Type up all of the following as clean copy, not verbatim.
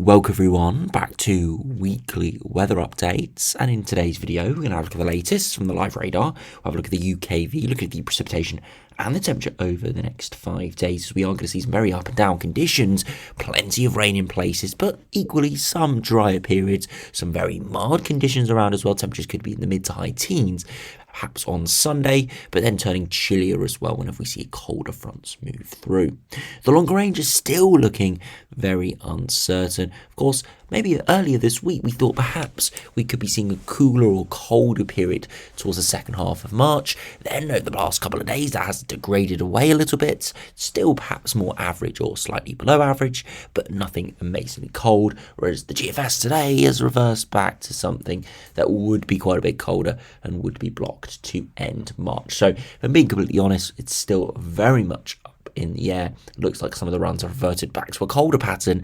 Welcome everyone back to weekly weather updates, and in today's video we're going to have a look at the latest from the live radar. We'll have a look at the UKV, look at the precipitation and the temperature over the next 5 days. We are going to see some very up and down conditions, plenty of rain in places, but equally some drier periods, some very mild conditions around as well. Temperatures could be in the mid to high teens, perhaps on Sunday, but then turning chillier as well whenever we see colder fronts move through. The longer range is still looking very uncertain. Of course, maybe earlier this week we thought perhaps we could be seeing a cooler or colder period towards the second half of March. Then over the last couple of days that has degraded away a little bit, still perhaps more average or slightly below average, but nothing amazingly cold, whereas the GFS today has reversed back to something that would be quite a bit colder and would be blocked to end March. So if I'm being completely honest, it's still very much up in the air. It looks like some of the runs have reverted back to a colder pattern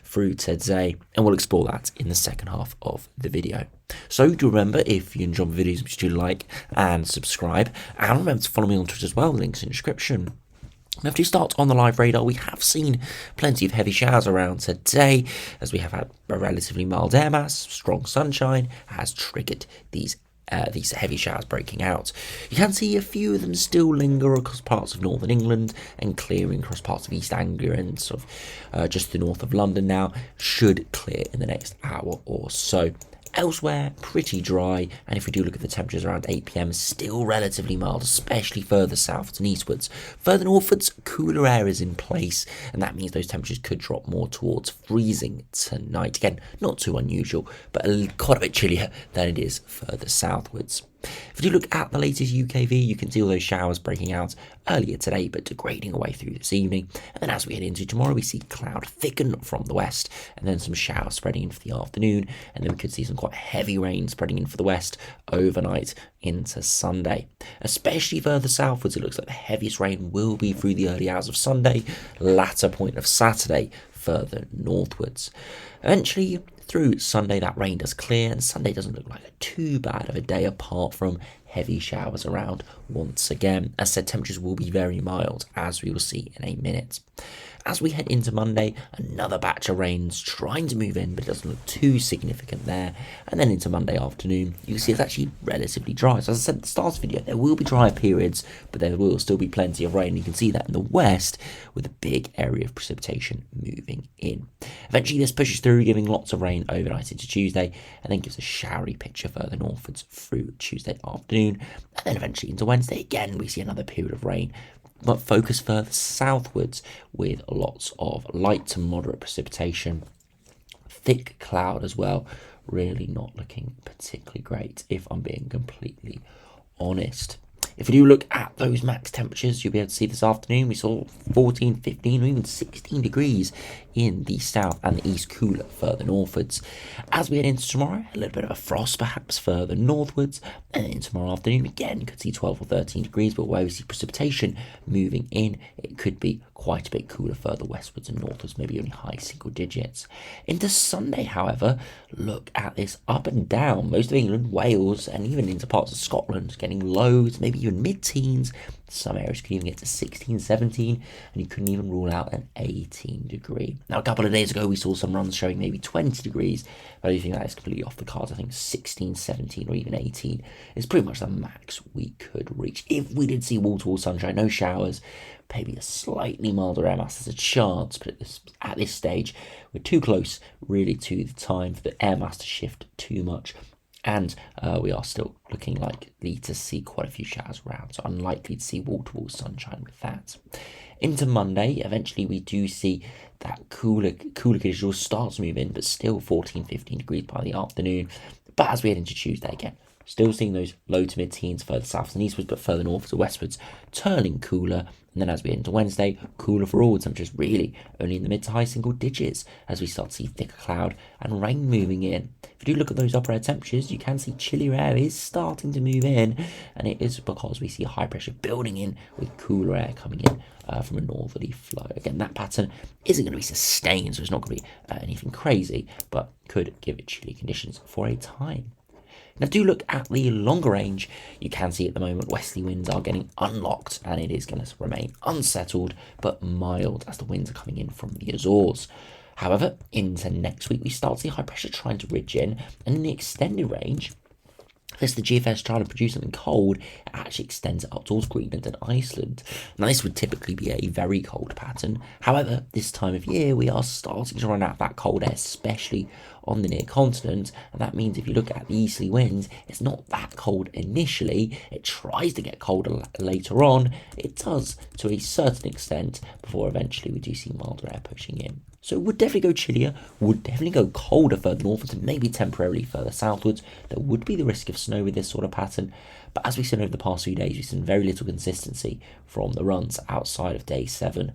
through today, and we'll explore that in the second half of the video. So do remember, if you enjoy the videos, do like and subscribe, and remember to follow me on Twitter as well, links in the description. Now, to start on the live radar, we have seen plenty of heavy showers around today, as we have had a relatively mild air mass. Strong sunshine has triggered these heavy showers breaking out. You can see a few of them still linger across parts of northern England and clearing across parts of East Anglia and sort of just the north of London now. Should clear in the next hour or so. Elsewhere, pretty dry, and if we do look at the temperatures around 8 PM, still relatively mild, especially further south and eastwards. Further northwards, cooler air is in place, and that means those temperatures could drop more towards freezing tonight. Again, not too unusual, but quite a bit chillier than it is further southwards. If you look at the latest UKV, you can see all those showers breaking out earlier today, but degrading away through this evening. And then as we head into tomorrow, we see cloud thicken from the west, and then some showers spreading in for the afternoon. And then we could see some quite heavy rain spreading in for the west overnight into Sunday. Especially further southwards, it looks like the heaviest rain will be through the early hours of Sunday, latter point of Saturday, further northwards. Eventually, through Sunday, that rain does clear, and Sunday doesn't look like too bad of a day apart from heavy showers around once again. As said, temperatures will be very mild, as we will see in a minute. As we head into Monday, another batch of rains trying to move in, but it doesn't look too significant there. And then into Monday afternoon, you can see it's actually relatively dry. So as I said at the start of the video, there will be drier periods, but there will still be plenty of rain. You can see that in the west with a big area of precipitation moving in. Eventually this pushes through, giving lots of rain overnight into Tuesday, and then gives a showery picture further northwards through Tuesday afternoon. And then eventually into Wednesday, again, we see another period of rain, but focus further southwards with lots of light to moderate precipitation. Thick cloud as well, really not looking particularly great if I'm being completely honest. If we do look at those max temperatures, you'll be able to see this afternoon we saw 14, 15 or even 16 degrees in the south and the east, cooler further northwards. As we head into tomorrow, a little bit of a frost perhaps further northwards, and then tomorrow afternoon again you could see 12 or 13 degrees, but where we see precipitation moving in, it could be quite a bit cooler further westwards and northwards, maybe only high single digits. Into Sunday, however, look at this up and down. Most of England, Wales, and even into parts of Scotland getting lows, maybe even mid-teens. Some areas could even get to 16, 17, and you couldn't even rule out an 18 degree. Now, a couple of days ago, we saw some runs showing maybe 20 degrees, but I do think that is completely off the cards. I think 16, 17, or even 18 is pretty much the max we could reach. If we did see wall-to-wall sunshine, no showers, maybe a slightly milder air mass, there's a chance, but at this stage, we're too close, really, to the time for the air mass to shift too much. And we are still looking likely to see quite a few showers around, so unlikely to see wall-to-wall sunshine with that. Into Monday, eventually we do see that cooler conditions will start to move in, but still 14, 15 degrees by the afternoon. But as we head into Tuesday again, still seeing those low to mid-teens further south and eastwards, but further north to westwards, turning cooler. And then as we head into Wednesday, cooler for all, temperatures really only in the mid to high single digits as we start to see thicker cloud and rain moving in. If you do look at those upper air temperatures, you can see chillier air is starting to move in, and it is because we see high pressure building in with cooler air coming in from a northerly flow. Again, that pattern isn't going to be sustained, so it's not going to be anything crazy, but could give it chilly conditions for a time. Now, do look at the longer range. You can see at the moment westerly winds are getting unlocked, and it is going to remain unsettled but mild as the winds are coming in from the Azores. However, into next week, we start to see high pressure trying to ridge in, and in the extended range, as the GFS trying to produce something cold, it actually extends up towards Greenland and Iceland. Now, this would typically be a very cold pattern. However, this time of year, we are starting to run out of that cold air, especially on the near continent. And that means if you look at the easterly winds, it's not that cold initially. It tries to get colder later on. It does to a certain extent before eventually we do see milder air pushing in. So it would definitely go chillier, would definitely go colder further northwards and maybe temporarily further southwards. There would be the risk of snow with this sort of pattern. But as we've seen over the past few days, we've seen very little consistency from the runs outside of day 7.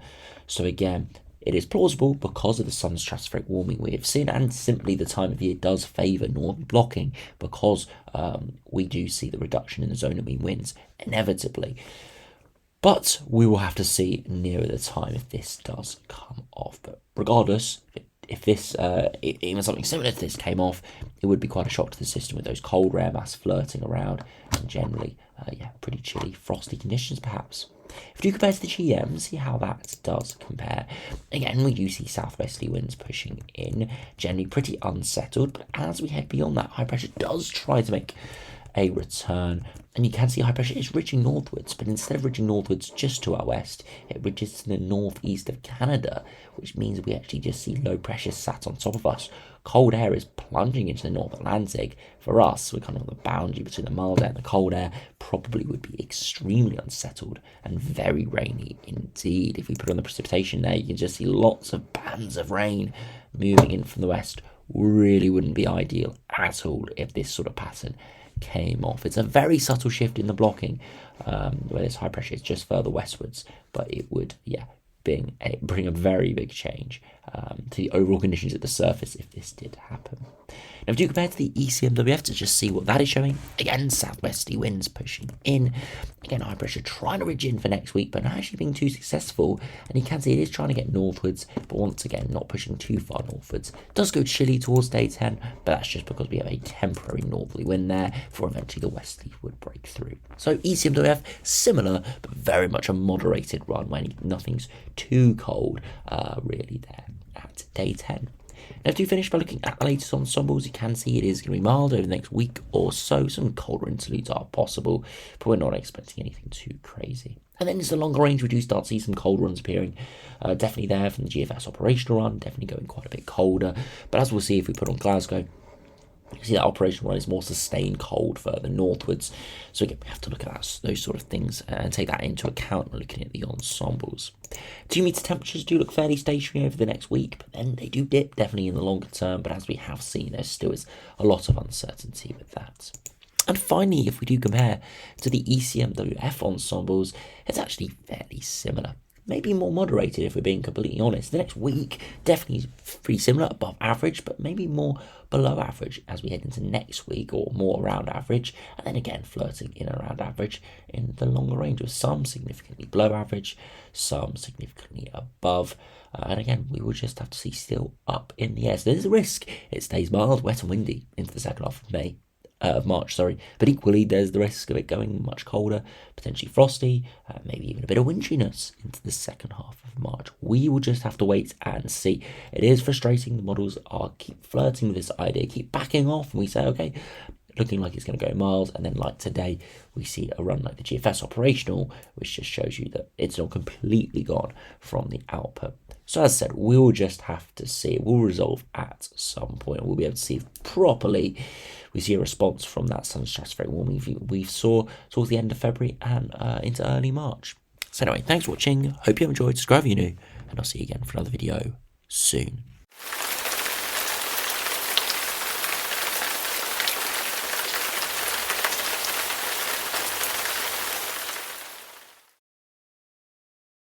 So again, it is plausible because of the sun's stratospheric warming we have seen, and simply the time of year does favour northern blocking because we do see the reduction in the zone of mean winds inevitably. But we will have to see nearer the time if this does come off. But regardless, if this, even something similar to this came off, it would be quite a shock to the system with those cold air mass flirting around and generally, pretty chilly, frosty conditions perhaps. If you compare to the GM, see how that does compare. Again, we do see southwesterly winds pushing in, generally pretty unsettled, but as we head beyond that, high pressure does try to make a return, and you can see high pressure is ridging northwards, but instead of ridging northwards just to our west, it ridges to the northeast of Canada, which means we actually just see low pressure sat on top of us. Cold air is plunging into the North Atlantic. For us, we're kind of on the boundary between the mild air and the cold air, probably would be extremely unsettled and very rainy indeed. If we put on the precipitation there, you can just see lots of bands of rain moving in from the west. Really wouldn't be ideal at all if this sort of pattern came off. It's a very subtle shift in the blocking, where this high pressure is just further westwards, but it would, bring a very big change to the overall conditions at the surface if this did happen. Now, if you compare to the ECMWF to just see what that is showing, again, southwesterly winds pushing in. Again, high pressure trying to ridge in for next week, but not actually being too successful. And you can see it is trying to get northwards, but once again, not pushing too far northwards. It does go chilly towards day 10, but that's just because we have a temporary northerly wind there before eventually the westerly would break through. So ECMWF, similar, but very much a moderated run when nothing's too cold really there at day 10. Now, to finish by looking at the latest ensembles, you can see it is going to be mild over the next week or so. Some colder interludes are possible, but we're not expecting anything too crazy. And then as the longer range, we do start to see some cold runs appearing. Definitely there from the GFS operational run, definitely going quite a bit colder. But as we'll see if we put on Glasgow, you see that operational run is more sustained cold further northwards. So again, we have to look at those sort of things and take that into account when looking at the ensembles. 2 meter temperatures do look fairly stationary over the next week, but then they do dip definitely in the longer term. But as we have seen, there still is a lot of uncertainty with that. And finally, if we do compare to the ECMWF ensembles, it's actually fairly similar. Maybe more moderated if we're being completely honest. The next week definitely is pretty similar, above average, but maybe more below average as we head into next week, or more around average, and then again flirting in around average in the longer range, with some significantly below average, some significantly above. And again, we will just have to see still up in the air. So there's a risk it stays mild, wet and windy into the second half of March, but equally there's the risk of it going much colder, potentially frosty, maybe even a bit of winteriness into the second half of March. We will just have to wait and see. It is frustrating. The models keep flirting with this idea, keep backing off, and we say, okay, looking like it's going to go mild, and then like today we see a run like the GFS operational, which just shows you that it's not completely gone from the output. So as I said, we'll just have to see. It will resolve at some point. We'll be able to see if properly we see a response from that sun stratospheric warming we saw towards the end of February and into early March. So anyway, thanks for watching. Hope you have enjoyed. Subscribe if you're new, and I'll see you again for another video soon.